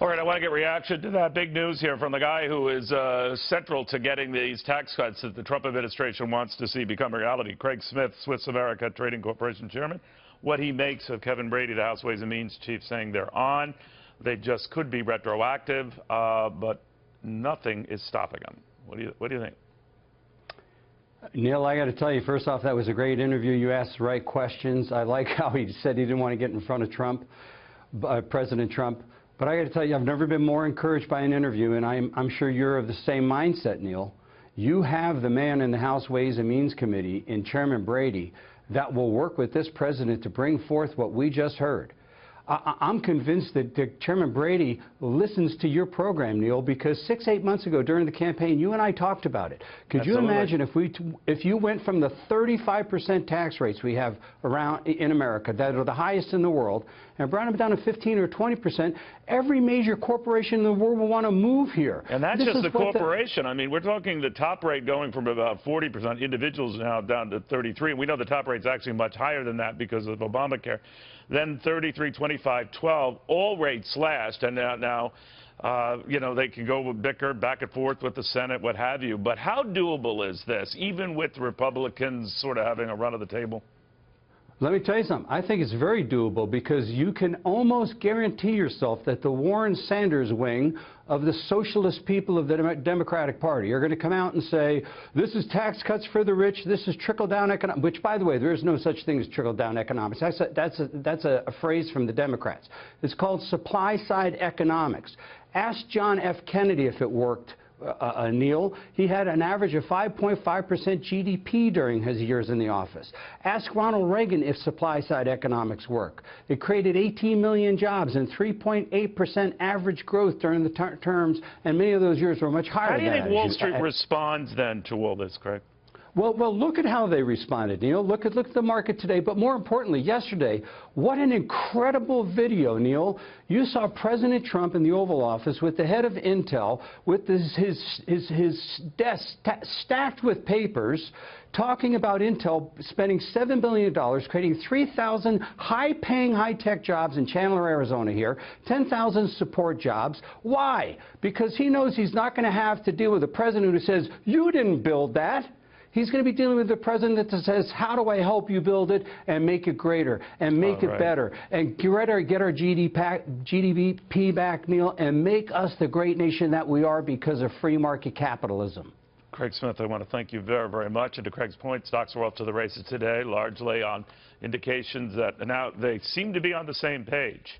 All right, I want to get reaction to that big news here from the guy who is central to getting these tax cuts that the Trump administration wants to see become reality. Craig Smith, Swiss America Trading Corporation chairman. What he makes of Kevin Brady, the House Ways and Means chief, saying they're on. They just could be retroactive, but nothing is stopping them. What do you think? Neil, I got to tell you, first off, that was a great interview. You asked the right questions. I like how he said he didn't want to get in front of Trump, President Trump. But I got to tell you, I've never been more encouraged by an interview, and I'm sure you're of the same mindset, Neil. You have the man in the House Ways and Means Committee, in Chairman Brady, that will work with this president to bring forth what we just heard. I'm convinced that Chairman Brady listens to your program, Neil, because 8 months ago during the campaign, you and I talked about it. Could Absolutely. you imagine if you went from the 35% tax rates we have around in America, that are the highest in the world, and brought them down to 15 or 20%, every major corporation in the world will want to move here. And that's just the corporation. I mean, we're talking the top rate going from about 40% individuals now down to 33. And we know the top rate's actually much higher than that because of Obamacare. Then 33, 25, 12, all rates slashed. And now you know, they can go bicker back and forth with the Senate, what have you. But how doable is this, even with Republicans sort of having a run of the table? Let me tell you something. I think it's very doable because you can almost guarantee yourself that the Warren-Sanders wing of the socialist people of the Democratic Party are going to come out and say, this is tax cuts for the rich, this is trickle-down economics, which, by the way, there is no such thing as trickle-down economics. That's a phrase from the Democrats. It's called supply-side economics. Ask John F. Kennedy if it worked. Neil, he had an average of 5.5% GDP during his years in the office. Ask Ronald Reagan if supply-side economics work. It created 18 million jobs and 3.8% average growth during the terms, and many of those years were much higher. How do you think Wall Street responds then to all this, Craig? Well, look at how they responded, Neil. Look at the market today. But more importantly, yesterday, what an incredible video, Neil. You saw President Trump in the Oval Office with the head of Intel, with his desk stacked with papers, talking about Intel spending $7 billion, creating 3,000 high-paying, high-tech jobs in Chandler, Arizona here, 10,000 support jobs. Why? Because he knows he's not going to have to deal with a president who says, you didn't build that. He's going to be dealing with the president that says, how do I help you build it and make it greater and make it better and get our GDP back, Neil, and make us the great nation that we are because of free market capitalism. Craig Smith, I want to thank you very, very much. And to Craig's point, stocks are off to the races today, largely on indications that now they seem to be on the same page.